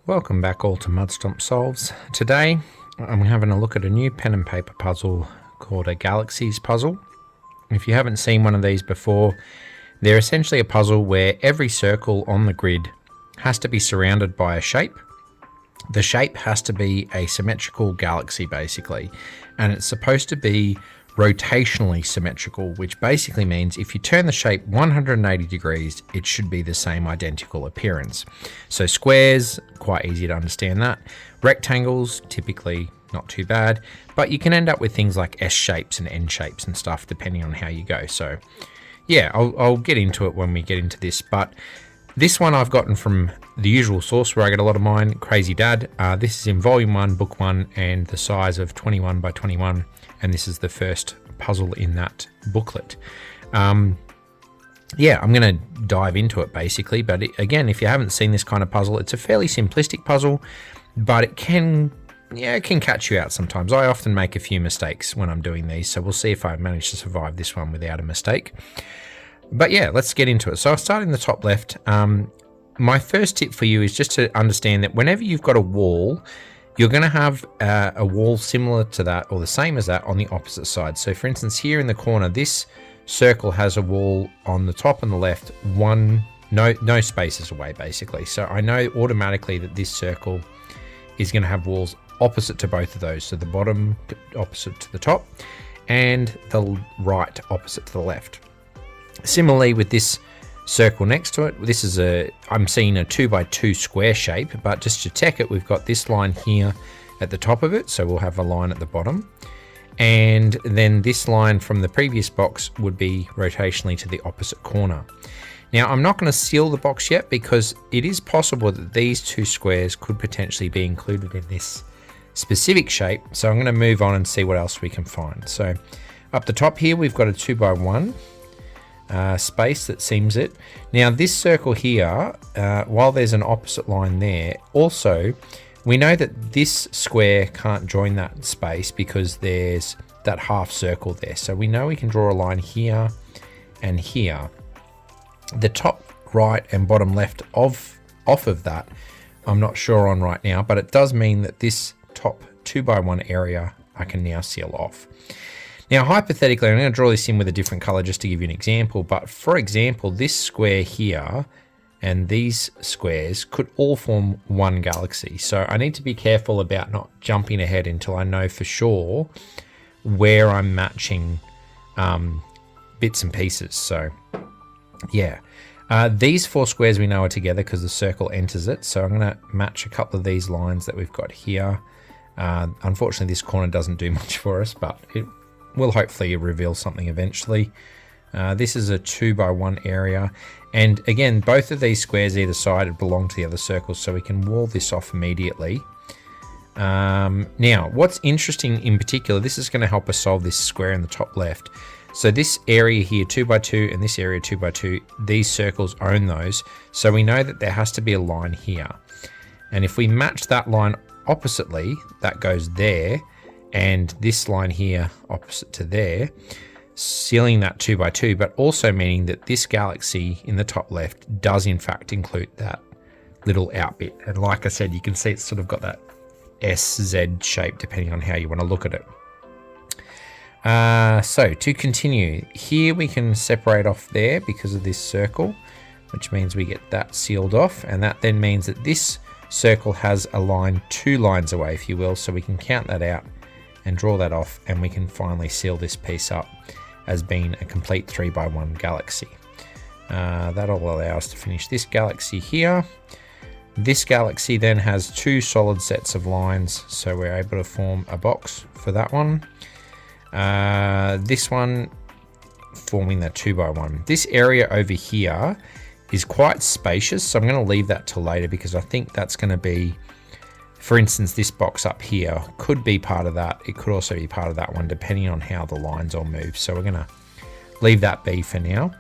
Welcome back all to Mudstomp Solves. Today I'm having a look at a new pen and paper puzzle called a Galaxies puzzle. If you haven't seen one of these before, they're essentially a puzzle where every circle on the grid has to be surrounded by a shape. The shape has to be a symmetrical galaxy basically, and it's supposed to be rotationally symmetrical, which basically means if you turn the shape 180 degrees, it should be the same identical appearance. So squares, quite easy to understand that. Rectangles, typically not too bad, but you can end up with things like S shapes and N shapes and stuff depending on how you go. So yeah, I'll get into it when we get into this, but this one I've gotten from the usual source where I get a lot of mine, Crazy Dad. This is in volume 1, book 1, and the size of 21 by 21. And this is the first puzzle in that booklet. Yeah, I'm going to dive into it basically. But again, if you haven't seen this kind of puzzle, it's a fairly simplistic puzzle, but it can catch you out sometimes. I often make a few mistakes when I'm doing these, so we'll see if I manage to survive this one without a mistake. But yeah, let's get into it. So I'll start in the top left. My first tip for you is just to understand that whenever you've got a wall, you're going to have a wall similar to that or the same as that on the opposite side. So for instance, here in the corner, this circle has a wall on the top and the left, no spaces away basically. So I know automatically that this circle is going to have walls opposite to both of those. So the bottom opposite to the top and the right opposite to the left. Similarly with this circle next to it, this is I'm seeing a 2 by 2 square shape, but just to check it, we've got this line here at the top of it, so we'll have a line at the bottom, and then this line from the previous box would be rotationally to the opposite corner. Now I'm not going to seal the box yet because it is possible that these two squares could potentially be included in this specific shape, so I'm going to move on and see what else we can find. So up the top here we've got a 2 by 1 space that seams it. Now this circle here, while there's an opposite line there, also we know that this square can't join that space because there's that half circle there. So we know we can draw a line here and here. The top right and bottom left off of that, I'm not sure on right now, but it does mean that this top 2 by 1 area I can now seal off. Now, hypothetically, I'm going to draw this in with a different color just to give you an example. But for example, this square here and these squares could all form one galaxy. So I need to be careful about not jumping ahead until I know for sure where I'm matching bits and pieces. So yeah, these 4 squares we know are together because the circle enters it. So I'm going to match a couple of these lines that we've got here. Unfortunately, this corner doesn't do much for us, but it will hopefully reveal something eventually. This is a 2 by 1 area, and again both of these squares either side belong to the other circles, so we can wall this off immediately. Now what's interesting in particular, this is going to help us solve this square in the top left. So this area here 2 by 2 and this area 2 by 2, these circles own those, so we know that there has to be a line here, and if we match that line oppositely, that goes there, and this line here opposite to there, sealing that 2 by 2, but also meaning that this galaxy in the top left does in fact include that little out bit. And like I said, you can see it's sort of got that SZ shape depending on how you want to look at it. So to continue, here we can separate off there because of this circle, which means we get that sealed off, and that then means that this circle has a line 2 lines away, if you will, so we can count that out and draw that off, and we can finally seal this piece up as being a complete 3 by 1 galaxy. That'll allow us to finish this galaxy here. This galaxy then has 2 solid sets of lines, so we're able to form a box for that one. This one forming that 2 by 1. This area over here is quite spacious, so I'm going to leave that till later because I think that's going to be, for instance, this box up here could be part of that. It could also be part of that one, depending on how the lines all move. So we're going to leave that be for now.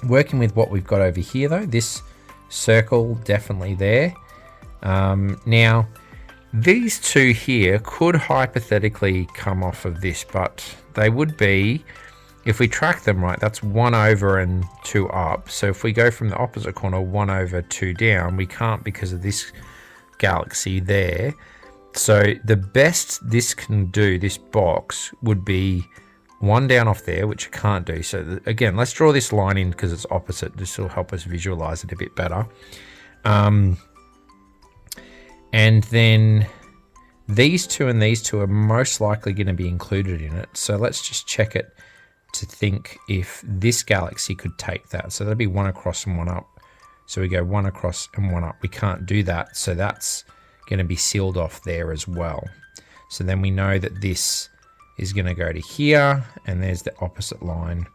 Working with what we've got over here, though, this circle definitely there. Now, these 2 here could hypothetically come off of this, but they would be, if we track them right, that's 1 over and 2 up. So if we go from the opposite corner, 1 over 2 down, we can't because of this galaxy there. So the best this can do, this box, would be one down off there, which I can't do. So again, let's draw this line in because it's opposite. This will help us visualize it a bit better. And then these two and these two are most likely going to be included in it. So let's just check it to think if this galaxy could take that. So that'd be one across and one up. So we go one across and one up. We can't do that. So that's going to be sealed off there as well. So then we know that this is going to go to here, and there's the opposite line.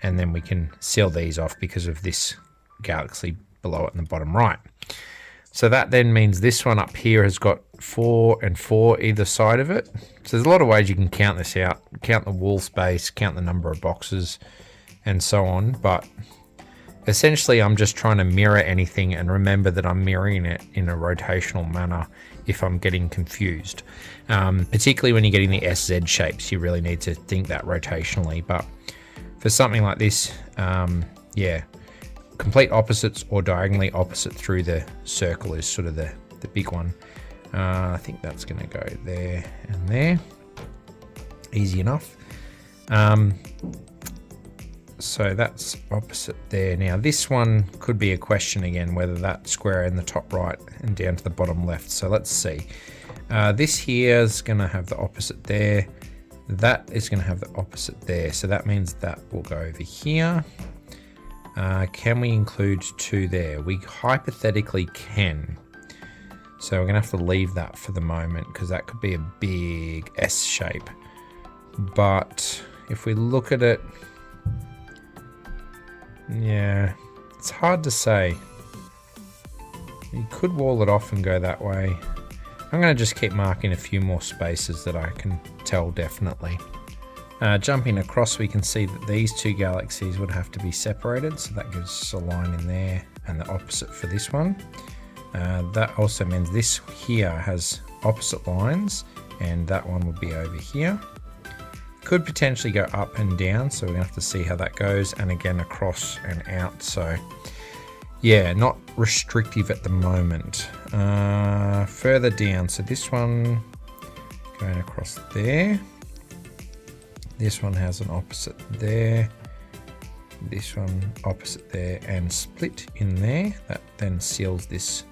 And then we can seal these off because of this galaxy below it in the bottom right. So that then means this one up here has got 4 and 4 either side of it. So there's a lot of ways you can count this out. Count the wall space, count the number of boxes, and so on. But essentially, I'm just trying to mirror anything and remember that I'm mirroring it in a rotational manner if I'm getting confused. Particularly when you're getting the SZ shapes, you really need to think that rotationally. But for something like this, yeah, complete opposites or diagonally opposite through the circle is sort of the big one. I think that's going to go there and there. Easy enough. So that's opposite there. Now this one could be a question again, whether that square in the top right and down to the bottom left. So let's see. This here is going to have the opposite there. That is going to have the opposite there. So that means that will go over here. Can we include 2 there? We hypothetically can. So we're going to have to leave that for the moment because that could be a big S shape. But if we look at it, yeah, it's hard to say. You could wall it off and go that way. I'm going to just keep marking a few more spaces that I can tell definitely. Jumping across, we can see that these 2 galaxies would have to be separated. So that gives us a line in there and the opposite for this one. That also means this here has opposite lines and that one would be over here. Could potentially go up and down, so we're going to have to see how that goes, and again across and out. So yeah, not restrictive at the moment. Further down, so this one going across there. This one has an opposite there. This one opposite there and split in there. That then seals this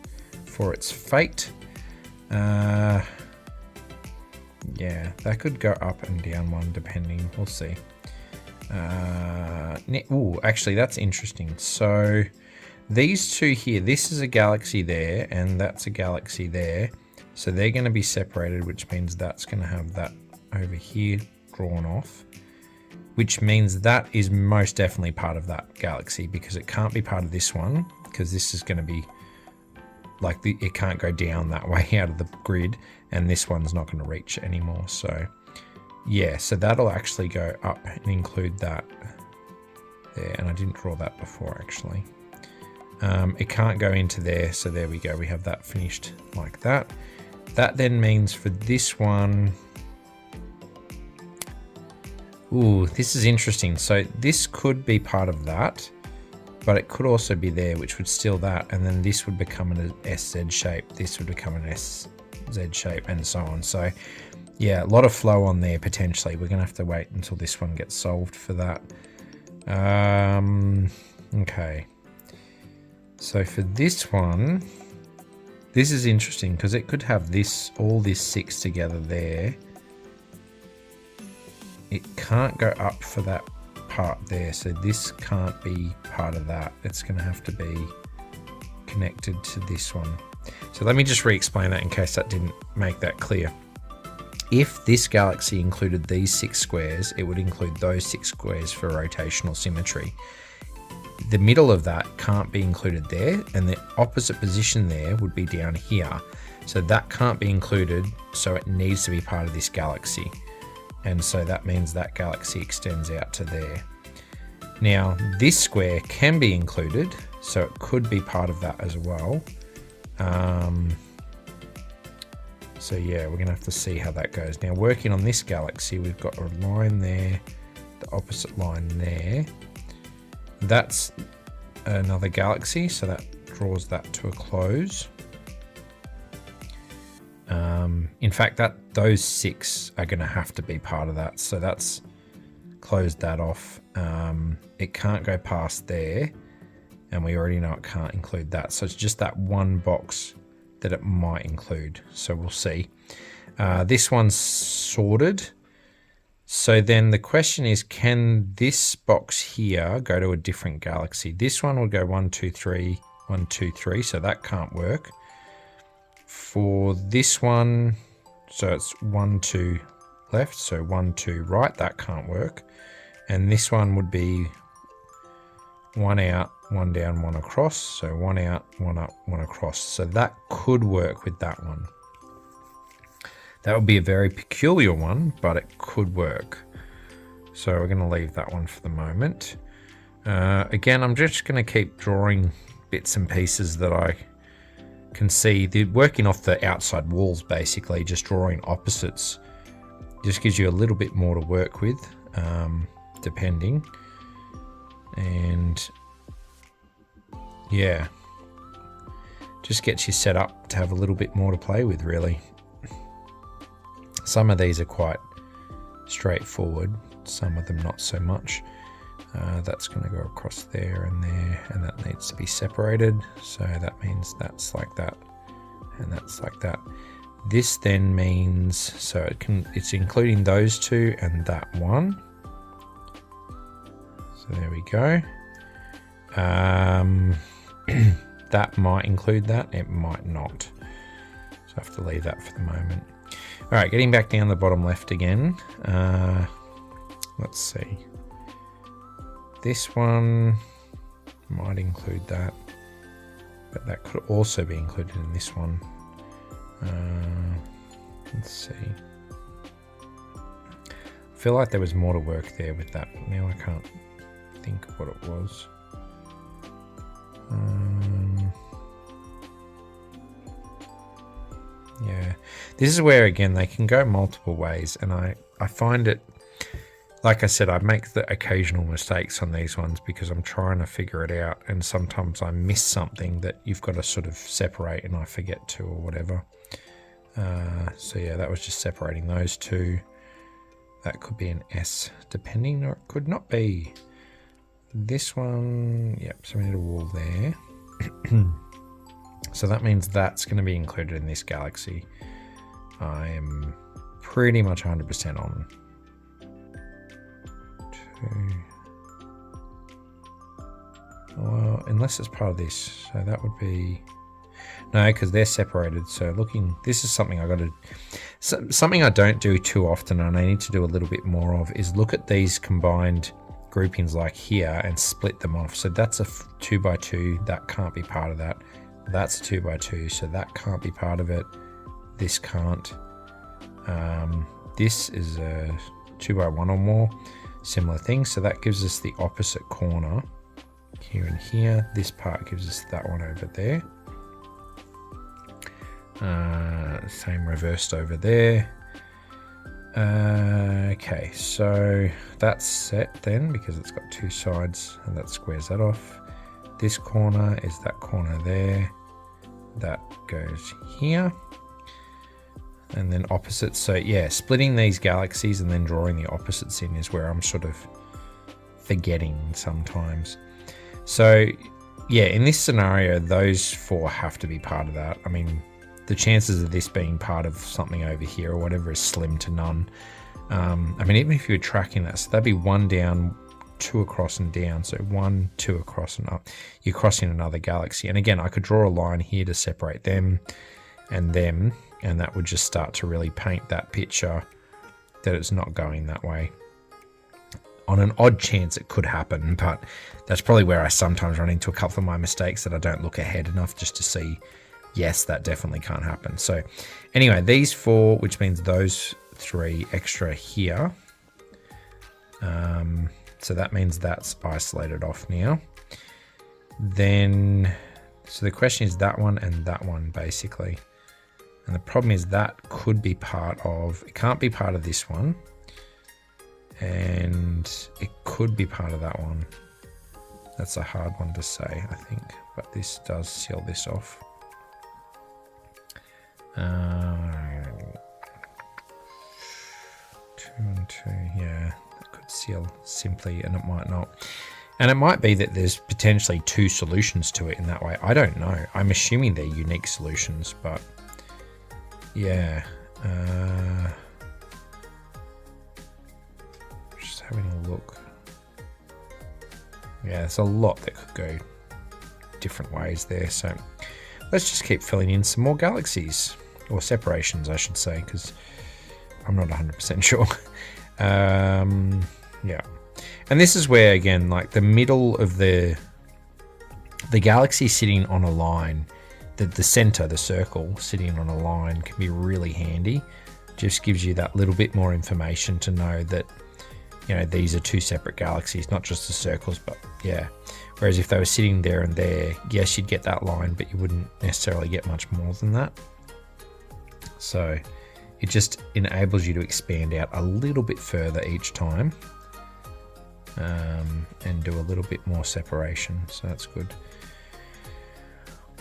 for its fate. Yeah, that could go up and down one depending. We'll see. Ooh, actually, that's interesting. So these 2 here, this is a galaxy there, and that's a galaxy there. So they're going to be separated, which means that's going to have that over here drawn off, which means that is most definitely part of that galaxy because it can't be part of this one because this is going to be like it can't go down that way out of the grid, and this one's not going to reach anymore. So yeah, so that'll actually go up and include that there, and I didn't draw that before actually. It can't go into there, so there we go, we have that finished like that. That then means for this one, ooh, this is interesting. So this could be part of that, but it could also be there, which would steal that, and then this would become an SZ shape, this would become an SZ shape, and so on. So yeah, a lot of flow on there potentially. We're gonna have to wait until this one gets solved for that. Okay, so for this one, this is interesting because it could have this, all this 6 together there. It can't go up for that part there, so this can't be part of that. It's going to have to be connected to this one. So let me just re-explain that in case that didn't make that clear. If this galaxy included these 6 squares, it would include those 6 squares for rotational symmetry. The middle of that can't be included there, and the opposite position there would be down here. So that can't be included, so it needs to be part of this galaxy. And so that means that galaxy extends out to there. Now, this square can be included, so it could be part of that as well. So yeah, we're gonna have to see how that goes. Now, working on this galaxy, we've got a line there, the opposite line there. That's another galaxy, so that draws that to a close. In fact, those 6 are going to have to be part of that. So that's closed that off. It can't go past there, and we already know it can't include that. So it's just that one box that it might include. So we'll see. This one's sorted. So then the question is, can this box here go to a different galaxy? This one will go 1, 2, 3, 1, 2, 3. So that can't work. For this one, so it's 1, 2 left. So 1, 2 right. That can't work. And this one would be 1 out, 1 down, 1 across. So 1 out, 1 up, 1 across. So that could work with that one. That would be a very peculiar one, but it could work. So we're going to leave that one for the moment. Again, I'm just going to keep drawing bits and pieces that I can see. They're working off the outside walls, basically, just drawing opposites. Just gives you a little bit more to work with, depending. And yeah, just gets you set up to have a little bit more to play with, really. Some of these are quite straightforward, some of them not so much. That's going to go across there, and that needs to be separated. So that means that's like that, and that's like that. This then means, so it's including those 2 and that one. So there we go. That might include that, it might not. So I have to leave that for the moment. All right, getting back down the bottom left again. Let's see. This one might include that, but that could also be included in this one. Let's see. I feel like there was more to work there with that, but now I can't think of what it was. Yeah, this is where, again, they can go multiple ways, and I find it, like I said, I make the occasional mistakes on these ones because I'm trying to figure it out, and sometimes I miss something that you've got to sort of separate and I forget to, or whatever. So yeah, that was just separating those 2. That could be an S depending, or it could not be. This one, yep, so we need a wall there. So that means that's going to be included in this galaxy. I am pretty much 100% on. 2. Well, unless it's part of this. So that would be... No, because they're separated. So looking... This is something I got to... Something I don't do too often, and I need to do a little bit more of, is look at these combined groupings like here and split them off. So that's a 2x2. That can't be part of that. That's a 2x2, so that can't be part of it. This can't. This is a 2x1 or more. Similar thing, so that gives us the opposite corner here and here. This part gives us that one over there. Same reversed over there. Okay, so that's set then, because it's got 2 sides, and that squares that off. This corner is that corner there. That goes here. And then opposites. So yeah, splitting these galaxies and then drawing the opposites in is where I'm sort of forgetting sometimes. So yeah, in this scenario, those 4 have to be part of that. I mean, the chances of this being part of something over here or whatever is slim to none. I mean, even if you were tracking that, so that'd be 1 down, 2 across and down. So 1, 2 across and up. You're crossing another galaxy. And again, I could draw a line here to separate them and them, and that would just start to really paint that picture that it's not going that way. On an odd chance it could happen, but that's probably where I sometimes run into a couple of my mistakes, that I don't look ahead enough just to see, yes, that definitely can't happen. So anyway, these 4, which means those 3 extra here. So that means that's isolated off now. Then, so the question is that one and that one, basically. And the problem is that could be part of, it can't be part of this one. And it could be part of that one. That's a hard one to say, I think. But this does seal this off. Two and two, yeah. That could seal simply, and it might not. And it might be that there's potentially two solutions to it in that way. I don't know. I'm assuming they're unique solutions, but yeah. Just having a look. Yeah, there's a lot that could go different ways there. So let's just keep filling in some more galaxies, or separations, I should say, because I'm not 100% sure. Yeah. And this is where, again, like the middle of the galaxy sitting on a line, the center, the circle sitting on a line can be really handy. Just gives you that little bit more information to know that, you know, these are two separate galaxies, not just the circles, but yeah. Whereas if they were sitting there and there, yes, you'd get that line, but you wouldn't necessarily get much more than that. So it just enables you to expand out a little bit further each time. And do a little bit more separation, so that's good.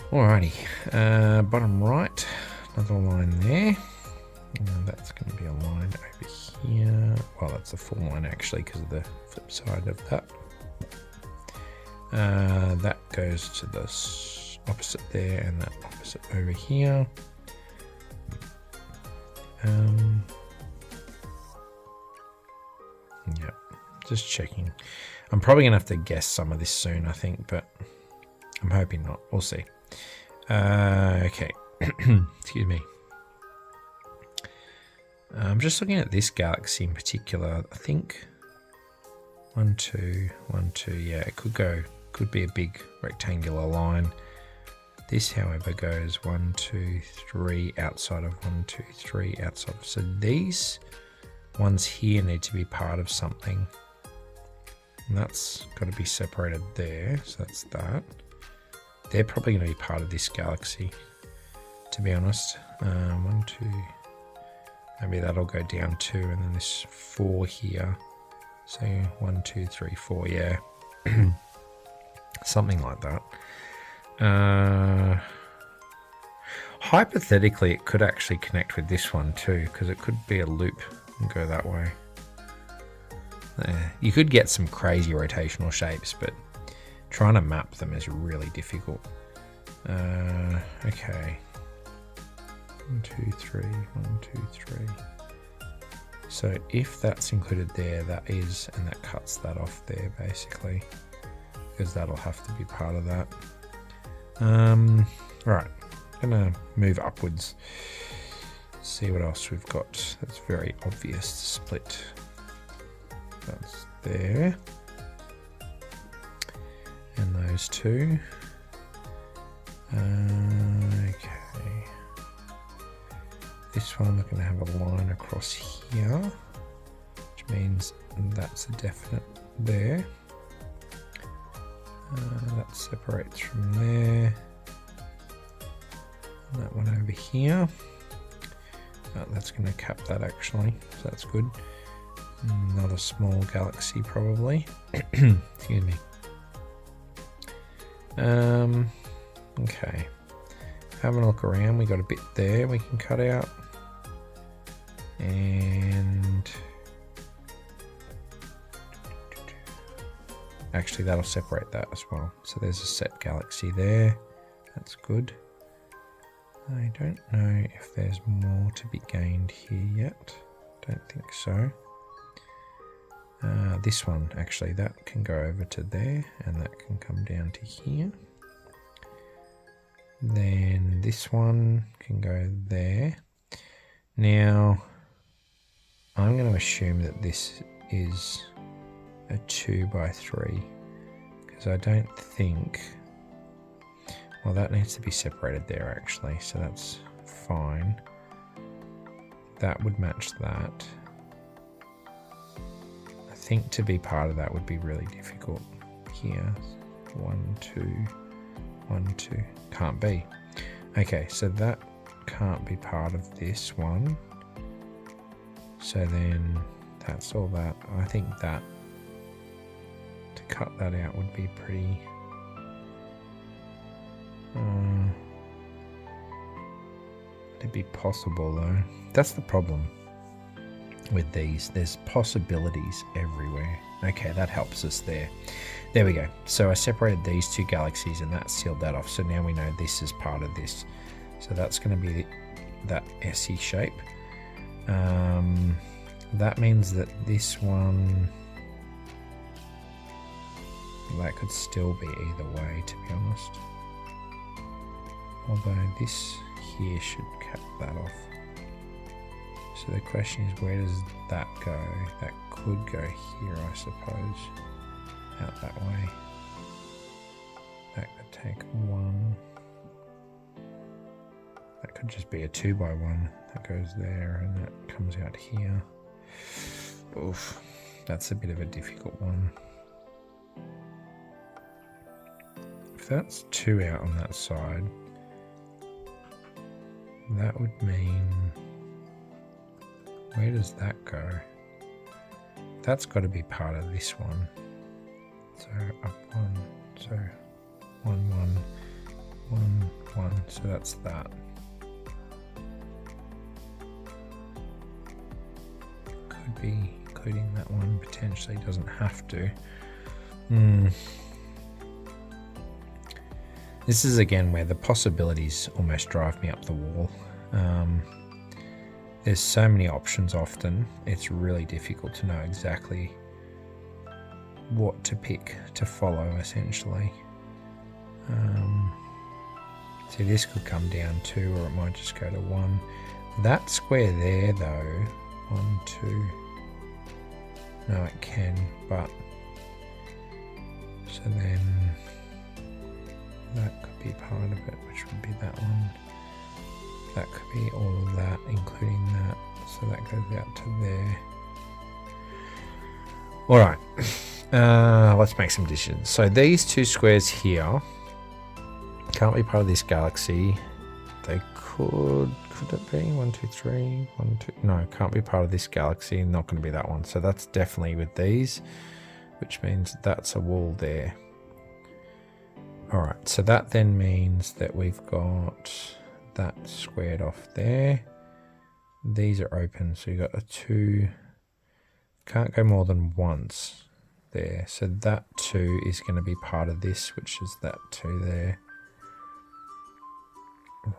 Alrighty, bottom right, another line there. And that's going to be a line over here. Well, that's a full line actually because of the flip side of that. That goes to the opposite there, and that opposite over here. Yeah. Just checking. I'm probably going to have to guess some of this soon, I think, but I'm hoping not. We'll see. Okay. Excuse me. I'm just looking at this galaxy in particular. I think 1, 2, 1, 2. Yeah, it could be a big rectangular line. This, however, goes 1, 2, 3 outside of 1, 2, 3 outside of. So these ones here need to be part of something. And that's got to be separated there, so that's that. They're probably going to be part of this galaxy, to be honest. 1, 2, maybe that'll go down 2, and then this 4 here. So 1, 2, 3, 4, yeah. Something like that. Hypothetically, it could actually connect with this one too, because it could be a loop and go that way. You could get some crazy rotational shapes, but trying to map them is really difficult. Okay. 1, 2, 3, 1, 2, 3. So if that's included there, that is, and that cuts that off there basically, because that'll have to be part of that. Right, I'm gonna move upwards. See what else we've got. That's very obvious. Split. That's there. And those two. Okay. This one, we're going to have a line across here, which means that's a definite there. That separates from there. And that one over here. That's going to cap that actually, so that's good. Another small galaxy probably. Excuse me. Okay. Having a look around, we got a bit there we can cut out. And actually that'll separate that as well. So there's a set galaxy there. That's good. I don't know if there's more to be gained here yet. Don't think so. This one, actually, that can go over to there, and that can come down to here. Then this one can go there. Now, I'm going to assume that this is a 2 by 3, because I don't think... Well, that needs to be separated there, actually, so that's fine. That would match that. I think to be part of that would be really difficult here. 1, 2, 1, 2. Can't be. Okay, so that can't be part of this one. So then that's all that. I think that to cut that out would be pretty... Would it be possible though? That's the problem with these. There's possibilities everywhere. Okay, that helps us there. There we go. So I separated these two galaxies and that sealed that off. So now we know this is part of this. So that's going to be that SE shape. That means that this one, that could still be either way, to be honest. Although this here should cap that off. So the question is, where does that go? That could go here, I suppose. Out that way. That could take one. That could just be a 2x1 that goes there and that comes out here. Oof, that's a bit of a difficult one. If that's 2 out on that side, that would mean, where does that go? That's got to be part of this one. So up 1, so 1, 1, 1, 1, so that's that. Could be including that one, potentially, doesn't have to. This is again where the possibilities almost drive me up the wall. There's so many options often, it's really difficult to know exactly what to pick to follow, essentially. See, this could come down 2, or it might just go to 1. That square there though, 1, 2, no it can, but so then that could be part of it, which would be that one. That could be all of that, including that, so that goes out to there. Alright, let's make some decisions. So these two squares here can't be part of this galaxy. They could it be 1, 2, 3, 1, 2, no, can't be part of this galaxy, not going to be that one. So that's definitely with these, which means that's a wall there. Alright, so that then means that we've got that squared off there. These are open, so you've got a 2, can't go more than once there. So that 2 is going to be part of this, which is that 2 there.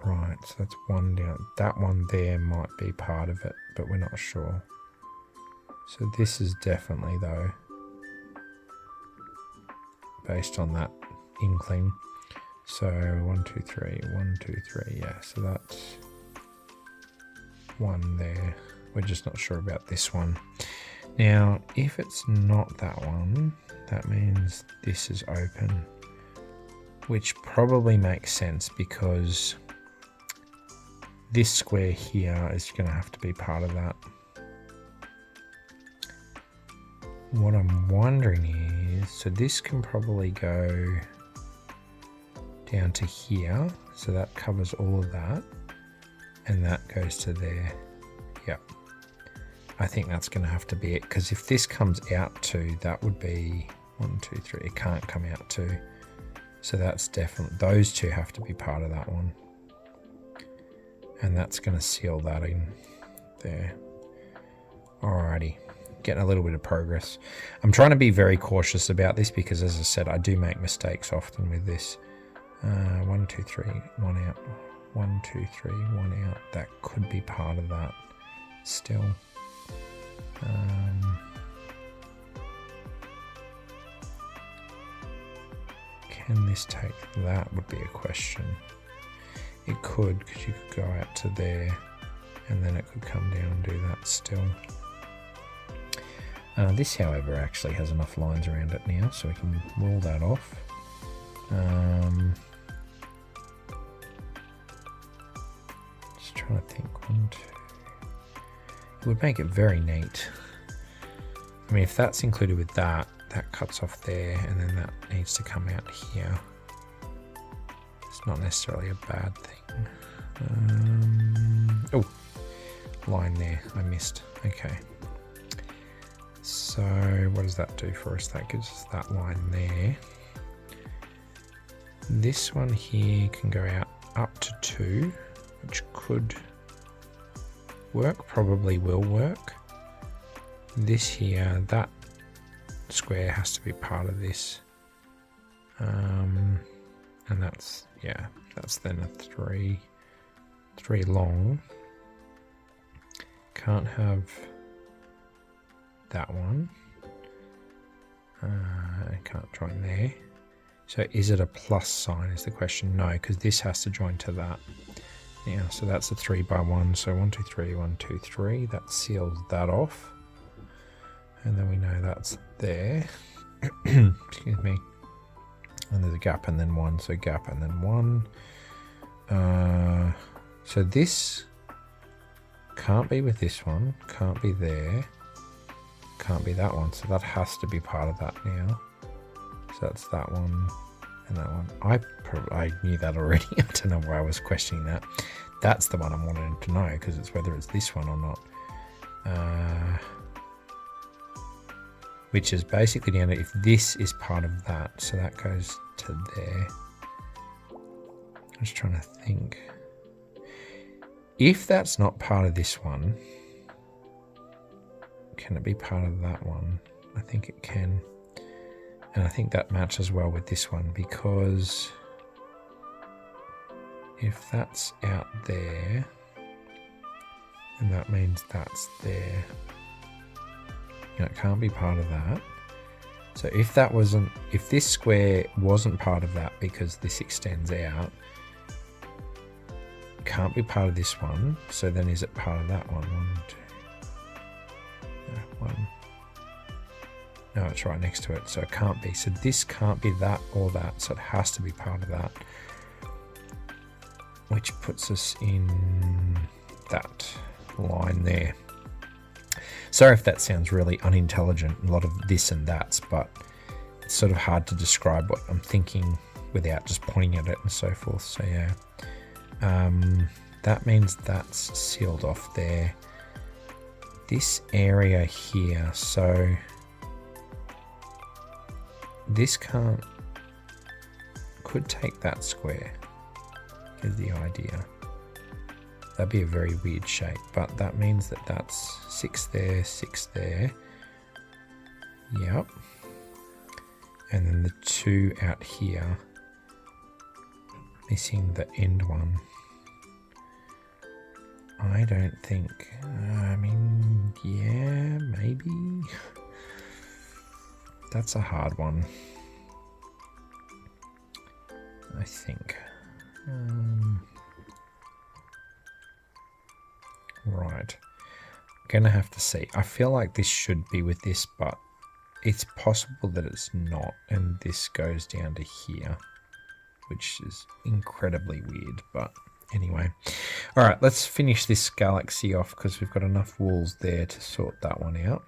Right, so that's 1 down. That one there might be part of it, but we're not sure. So this is definitely, though, based on that inkling. So 1, 2, 3, 1, 2, 3, yeah, so that's 1 there. We're just not sure about this one. Now, if it's not that one, that means this is open, which probably makes sense because this square here is going to have to be part of that. What I'm wondering is, so this can probably go down to here, so that covers all of that, and that goes to there. Yep, I think that's going to have to be it, because if this comes out 2, that would be 1, 2, 3. It can't come out 2, so that's definitely, those two have to be part of that one, and that's going to seal that in there. Alrighty, getting a little bit of progress. I'm trying to be very cautious about this because, as I said, I do make mistakes often with this. 1, 2, 3, 1 out. 1, 2, 3, 1 out. That could be part of that still. Can this take that would be a question. It could, because you could go out to there and then it could come down and do that still. This, however, actually has enough lines around it now, so we can rule that off. Just trying to think. 1, 2. It would make it very neat. I mean, if that's included with that, that cuts off there, and then that needs to come out here. It's not necessarily a bad thing. Oh, line there, I missed. Okay. So what does that do for us? That gives us that line there. This one here can go out up to 2, which could work, probably will work. This here, that square has to be part of this. And that's, yeah, that's then a 3 long. Can't have that one. I can't join there. So is it a plus sign is the question? No, because this has to join to that. Yeah, so that's a 3 by 1. So 1, 2, 3, 1, 2, 3. That seals that off. And then we know that's there. Excuse me. And there's a gap and then 1. So gap and then 1. So this can't be with this one. Can't be there. Can't be that one. So that has to be part of that now. So that's that one and that one. I knew that already. I don't know why I was questioning that. That's the one I'm wanting to know because it's whether it's this one or not. Which is basically down to if this is part of that. So that goes to there. I'm just trying to think. If that's not part of this one, can it be part of that one? I think it can. And I think that matches well with this one because if that's out there, then that means that's there. And it can't be part of that. So if this square wasn't part of that because this extends out, it can't be part of this one. So then is it part of that one? 1, 2, no, 1. No, it's right next to it, so it can't be. So this can't be that or that, so it has to be part of that. Which puts us in that line there. Sorry if that sounds really unintelligent, a lot of this and that's, but it's sort of hard to describe what I'm thinking without just pointing at it and so forth. So yeah, that means that's sealed off there. This area here, so this could take that square is the idea. That'd be a very weird shape, but that means that that's 6 there, 6 there. Yep. And then the 2 out here, missing the end one. I don't think, I mean, yeah, maybe. That's a hard one, I think. Right, I'm gonna have to see. I feel like this should be with this, but it's possible that it's not, and this goes down to here, which is incredibly weird, but anyway. All right, let's finish this galaxy off because we've got enough walls there to sort that one out.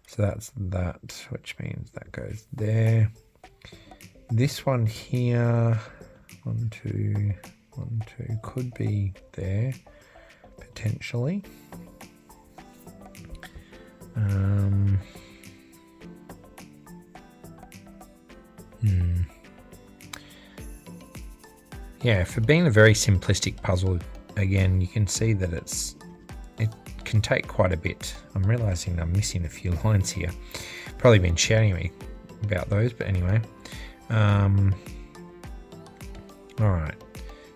So that's that, which means that goes there. This one here, 1, 2, 1, 2, could be there, potentially. Yeah, for being a very simplistic puzzle, again, you can see that it can take quite a bit. I'm realizing I'm missing a few lines here. Probably been shouting at me about those, but anyway. All right,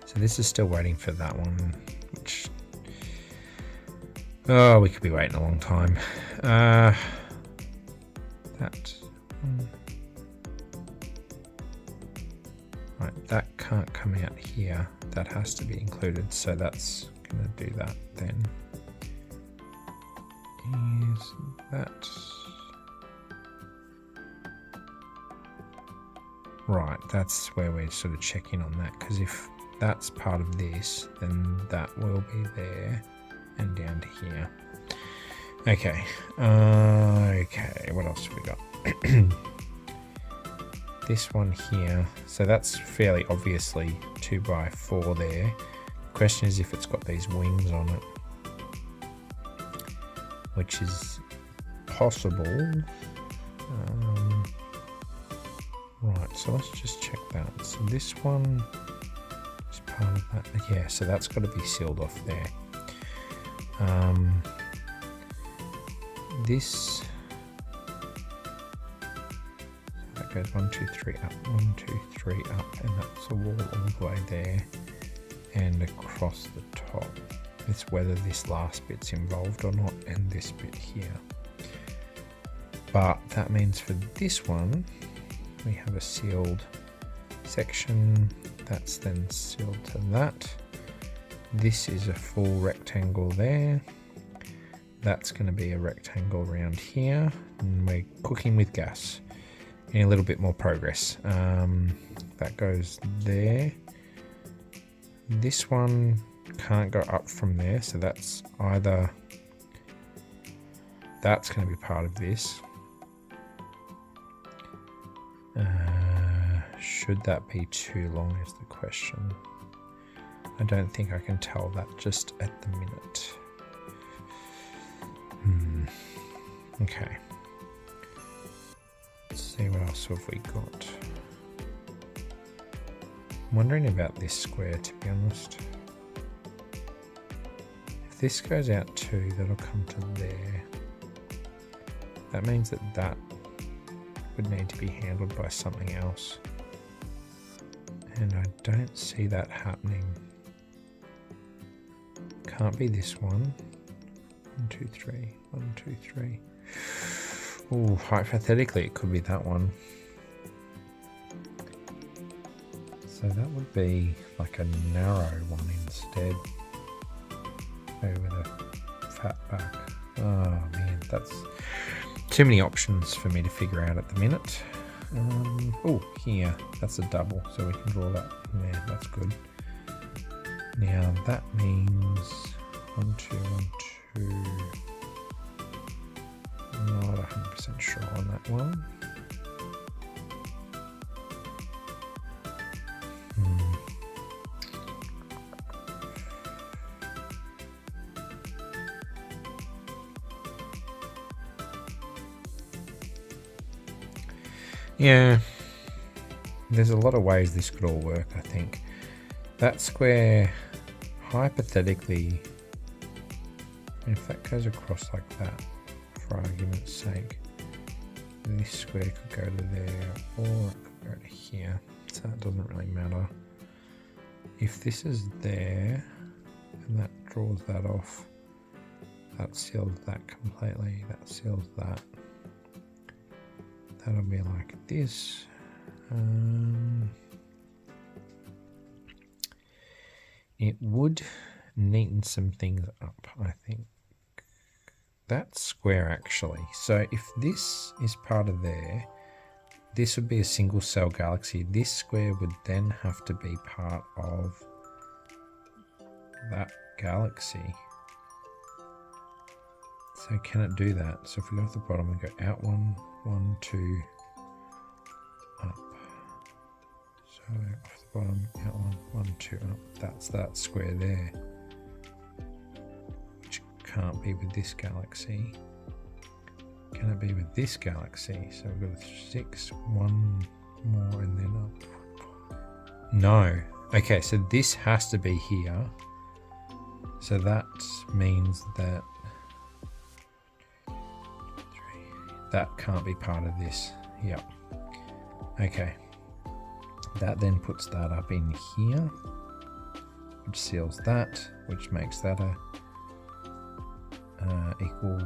so this is still waiting for that one, which, oh, we could be waiting a long time. That right, that can't come out here. That has to be included, so that's gonna do that then. Is that right? That's where we're sort of checking on that, because if that's part of this, then that will be there and down to here. Okay. Okay, what else have we got? This one here, so that's fairly obviously 2 by 4 there. Question is if it's got these wings on it, which is possible. Right, so let's just check that. So this one is part of that. Yeah, so that's got to be sealed off there. This, that goes 1, 2, 3 up, 1, 2, 3 up, and that's a wall all the way there and across the top. It's whether this last bit's involved or not, and this bit here. But that means for this one, we have a sealed section that's then sealed to that. This is a full rectangle there. That's going to be a rectangle around here, and we're cooking with gas. Getting a little bit more progress. That goes there. This one can't go up from there, so that's either that's going to be part of this. Should that be too long is the question. I don't think I can tell that just at the minute. Okay. Let's see what else have we got. I'm wondering about this square, to be honest. If this goes out too, that'll come to there. That means that that would need to be handled by something else. And I don't see that happening. Can't be this one. 1, 2, 3. 1, 2, 3. Oh, hypothetically, it could be that one. So that would be like a narrow one instead. Maybe with a fat back. Oh man, that's too many options for me to figure out at the minute. Oh, here, that's a double, so we can draw that there. That's good. Now that means 1, 2, 1, 2. Not 100% sure on that one. Yeah, there's a lot of ways this could all work, I think. That square, hypothetically, if that goes across like that, for argument's sake, this square could go to there, or it could go to here, so that doesn't really matter. If this is there, and that draws that off, that seals that completely, that seals that. That'll be like this. It would neaten some things up, I think. That's square actually. So if this is part of there, this would be a single cell galaxy. This square would then have to be part of that galaxy. So can it do that? So if we go to the bottom and go out 1, 1, 2, up. So off the bottom, out 1, 1, 2, up. That's that square there. Which can't be with this galaxy. Can it be with this galaxy? So we've got a 6, 1 more, and then up. No. Okay, so this has to be here. So that means that that can't be part of this. Yep. Okay. That then puts that up in here, which seals that, which makes that a equal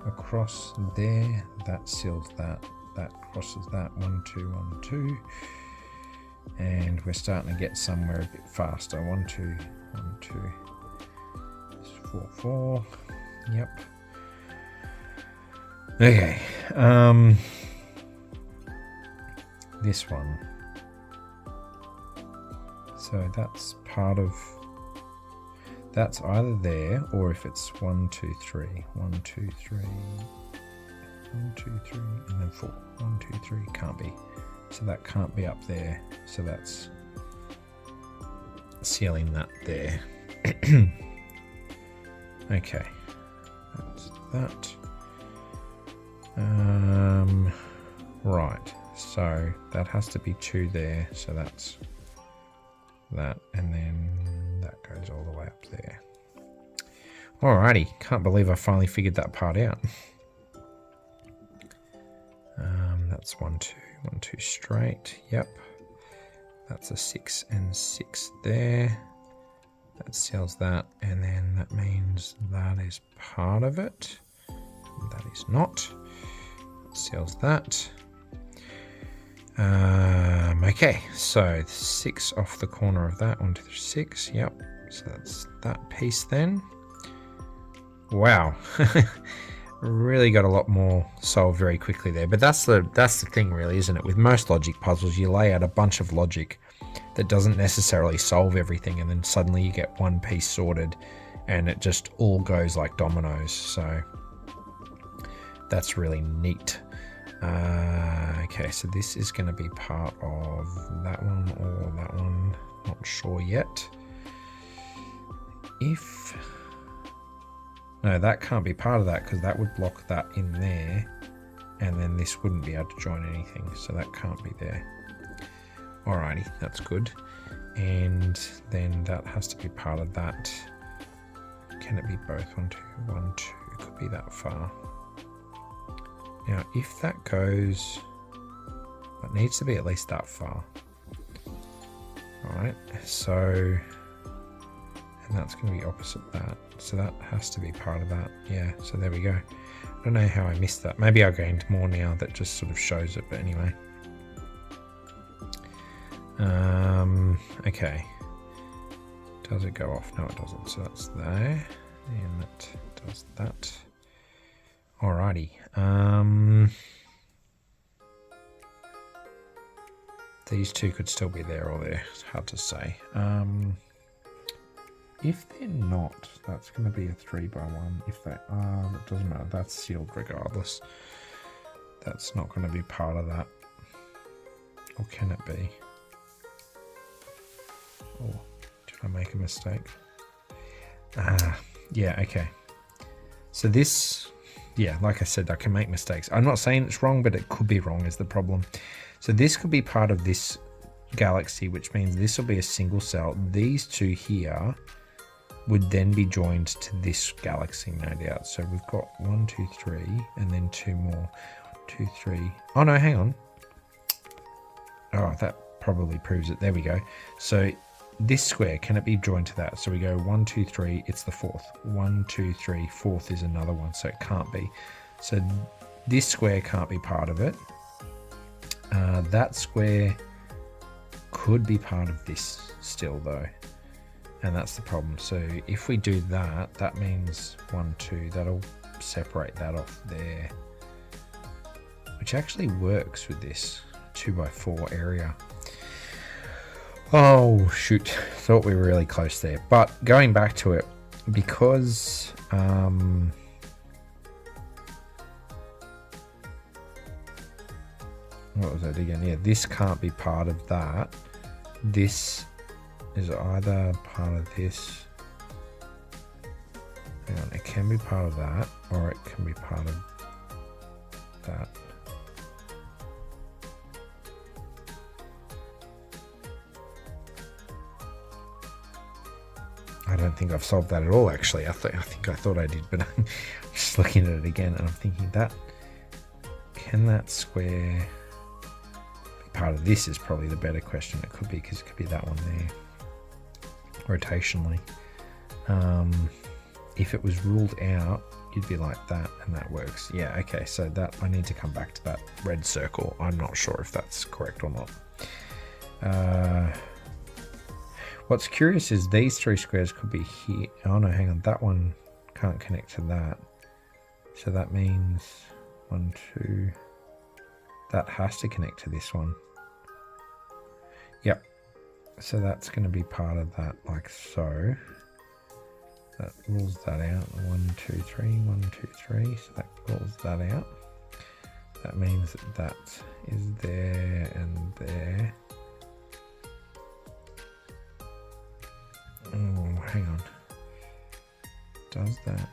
across there. That seals that. That crosses that. 1, 2, 1, 2. And we're starting to get somewhere a bit faster. 1, 2, 1, 2. 4, 4. Yep. Okay, this one. So that's part of, that's either there, or if it's 1, 2, 3, 1, 2, 3, 1, 2, 3, and then 4, 1, 2, 3, can't be. So that can't be up there. So that's sealing that there. Okay, that's that. Right, so that has to be 2 there, so that's that, and then that goes all the way up there. Alrighty, can't believe I finally figured that part out. That's 1, 2, 1, 2 straight. Yep. That's a 6 and 6 there. That seals that, and then that means that is part of it. That is not. Seals that. Okay, so 6 off the corner of that. 1, 2, 3, 6. Yep. So that's that piece then. Wow. Really got a lot more solved very quickly there. But that's the thing really, isn't it? With most logic puzzles, you lay out a bunch of logic that doesn't necessarily solve everything, and then suddenly you get one piece sorted and it just all goes like dominoes. So that's really neat. Okay, so this is going to be part of that one or that one. Not sure yet. No, that can't be part of that because that would block that in there, and then this wouldn't be able to join anything, so that can't be there. Alrighty, that's good. And then that has to be part of that. Can it be both? 1, 2, 1, 2. It could be that far. Now, if that goes, it needs to be at least that far. Alright, so, and that's going to be opposite that. So that has to be part of that. Yeah, so there we go. I don't know how I missed that. Maybe I'll go into more now that just sort of shows it, but anyway. Okay. Does it go off? No, it doesn't. So that's there. And that does that. Alrighty. These two could still be there or there. It's hard to say. If they're not, that's going to be a 3x1. If they are, it doesn't matter. That's sealed regardless. That's not going to be part of that. Or can it be? Oh, did I make a mistake? Yeah, okay. So this, yeah, like I said, I can make mistakes. I'm not saying it's wrong, but it could be wrong is the problem. So this could be part of this galaxy, which means this will be a single cell. These two here would then be joined to this galaxy, no doubt. So we've got 1, 2, 3, and then 2 more. 2, 3. Oh no, hang on. Oh, that probably proves it. There we go. So this square, can it be joined to that? So we go 1, 2, 3, it's the fourth. 1, 2, 3, fourth is another one, so it can't be. So this square can't be part of it. That square could be part of this still though. And that's the problem. So if we do that, that means 1, 2, that'll separate that off there. Which actually works with this 2x4 area. Oh, shoot. Thought we were really close there. But going back to it, because... what was that again? Yeah, this can't be part of that. This is either part of this. Hang on, it can be part of that, or it can be part of that. I don't think I've solved that at all, actually. I think I thought I did, but I'm just looking at it again, and I'm thinking that can that square be part of this is probably the better question. It could be, because it could be that one there. Rotationally, if it was ruled out, you'd be like that, and that works. Yeah, okay, so that I need to come back to that red circle. I'm not sure if that's correct or not. What's curious is these 3 squares could be here. Oh no, hang on, that one can't connect to that, so that means 1, 2, that has to connect to this one. Yep. So that's going to be part of that, like so. That rules that out. 1, 2, 3, 1, 2, 3. So that rules that out. That means that that is there and there. Oh, hang on. Does that?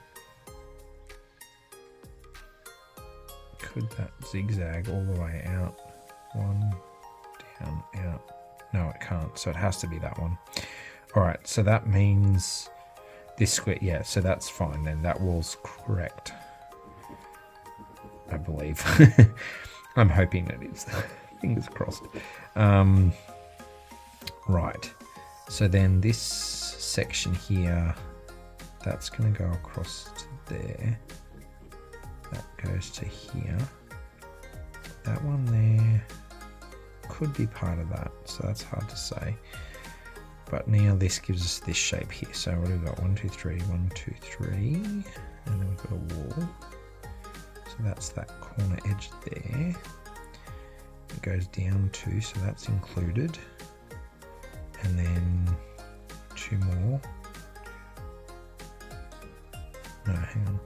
Could that zigzag all the way out? 1, down, out. No, it can't, so it has to be that one. All right, so that means This square, yeah, so that's fine then. That wall's correct, I believe. I'm hoping it is. Fingers crossed. Right. So then this section here, that's going to go across to there. That goes to here. That one there could be part of that, so that's hard to say. But now this gives us this shape here. So what have we got? 1, 2, 3, 1, 2, 3. And then we've got a wall. So that's that corner edge there. It goes down 2, so that's included. And then 2 more. No, hang on.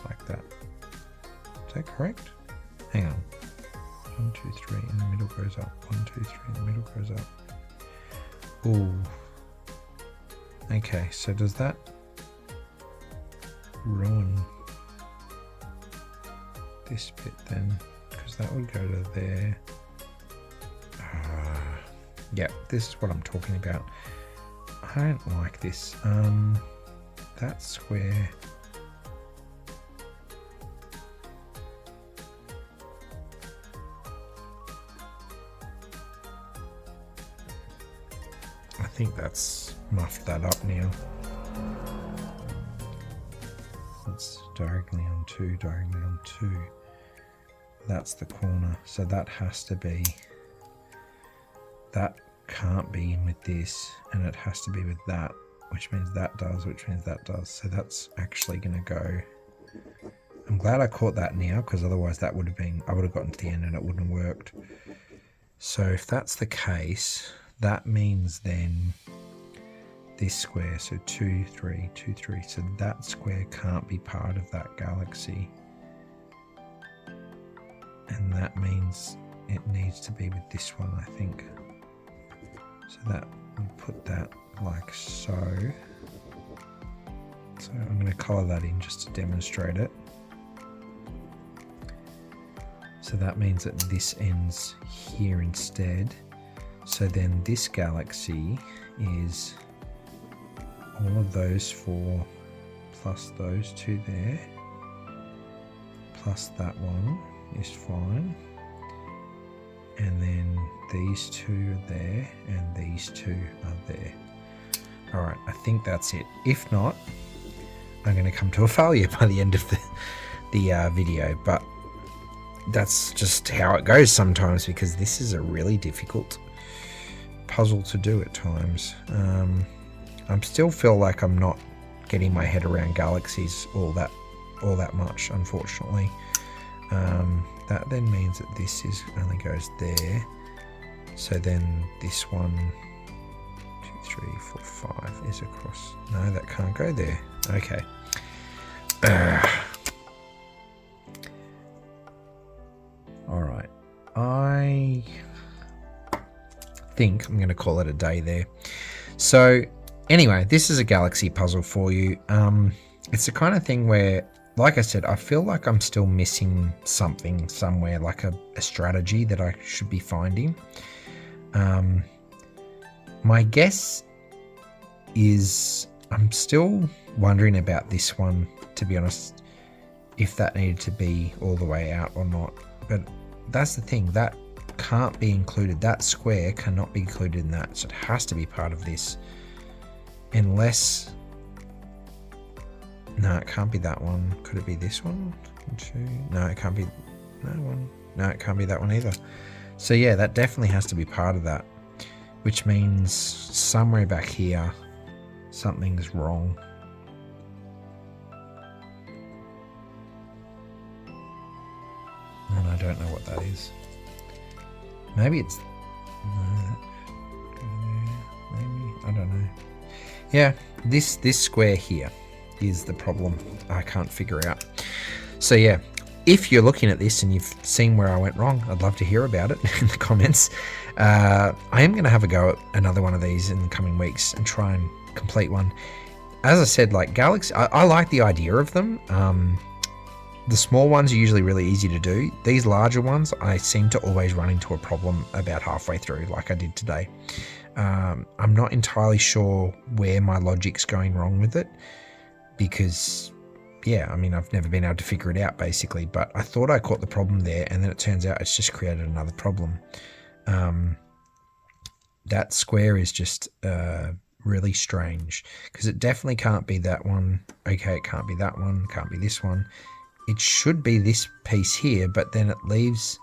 Like that. Is that correct? Hang on. 1, 2, 3, in the middle goes up. 1, 2, 3, in the middle goes up. Ooh. Okay, so does that ruin this bit then? Because that would go to there. Yeah, this is what I'm talking about. I don't like this. That square. I think that's muffed that up now. That's diagonally on 2, diagonally on 2. That's the corner, so that has to be, that can't be in with this, and it has to be with that, which means that does, which means that does. So that's actually going to go, I'm glad I caught that now, because otherwise that would have been, I would have gotten to the end and it wouldn't have worked. So if that's the case, that means then this square, so 2, 3, 2, 3, so that square can't be part of that galaxy. And that means it needs to be with this one, I think. So that, we'll put that like so. So I'm going to colour that in just to demonstrate it. So that means that this ends here instead. So then this galaxy is all of those 4 plus those 2 there, plus that one is fine. And then these 2 are there and these 2 are there. All right, I think that's it. If not, I'm going to come to a failure by the end of the video, but that's just how it goes sometimes, because this is a really difficult puzzle to do at times. I still feel like I'm not getting my head around galaxies all that much, unfortunately. That then means that this is only goes there. So then this 1, 2, 3, 4, 5 is across. No, that can't go there. Okay. All right. I think I'm going to call it a day there. So anyway, this is a galaxy puzzle for you. It's the kind of thing where, like I said, I feel like I'm still missing something somewhere, like a strategy that I should be finding. My guess is I'm still wondering about this one, to be honest, if that needed to be all the way out or not. But that's the thing, that can't be included. That square cannot be included in that, so it has to be part of this. Unless, no, it can't be that one. Could it be this one? 2. No, it can't be that one. No, it can't be that one either. So yeah, that definitely has to be part of that, which means somewhere back here something's wrong. And I don't know what that is. Maybe it's, no, maybe, I don't know. Yeah, this square here is the problem I can't figure out. So yeah, if you're looking at this and you've seen where I went wrong, I'd love to hear about it in the comments. I am going to have a go at another one of these in the coming weeks and try and complete one. As I said, like Galaxy, I like the idea of them. The small ones are usually really easy to do. These larger ones, I seem to always run into a problem about halfway through, like I did today. I'm not entirely sure where my logic's going wrong with it, because yeah, I mean, I've never been able to figure it out basically, but I thought I caught the problem there, and then it turns out it's just created another problem. That square is just really strange, because it definitely can't be that one. Okay, it can't be that one, can't be this one. It should be this piece here, but then it means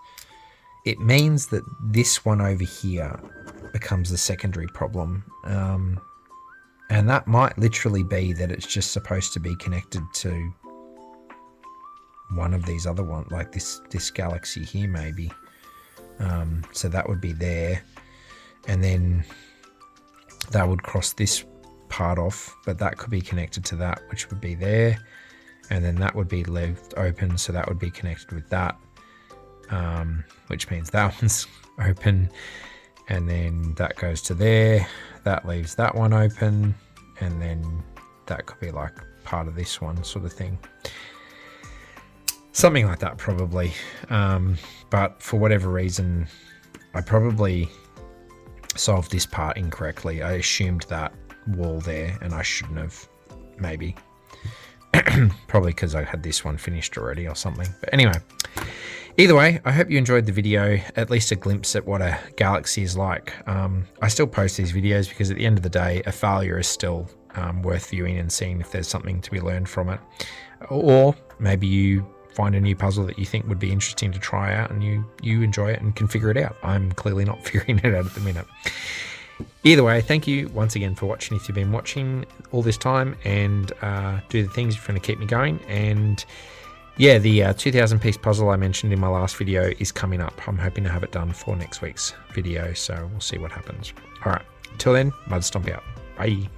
that this one over here becomes the secondary problem. And that might literally be that it's just supposed to be connected to one of these other ones, like this galaxy here maybe. So that would be there, and then that would cross this part off, but that could be connected to that, which would be there, and then that would be left open, so that would be connected with that, which means that one's open, and then that goes to there, that leaves that one open, and then that could be like part of this one sort of thing. Something like that probably. But for whatever reason, I probably solved this part incorrectly. I assumed that wall there, and I shouldn't have, maybe. Probably because I had this one finished already or something. But anyway, either way, I hope you enjoyed the video, at least a glimpse at what a galaxy is like. I still post these videos because at the end of the day, a failure is still worth viewing and seeing if there's something to be learned from it. Or maybe you find a new puzzle that you think would be interesting to try out, and you enjoy it and can figure it out. I'm clearly not figuring it out at the minute. Either way, thank you once again for watching if you've been watching all this time, and do the things if you're going to keep me going. And yeah, the 2,000 piece puzzle I mentioned in my last video is coming up. I'm hoping to have it done for next week's video, so we'll see what happens. All right, till then, Mud Stomp out. Bye.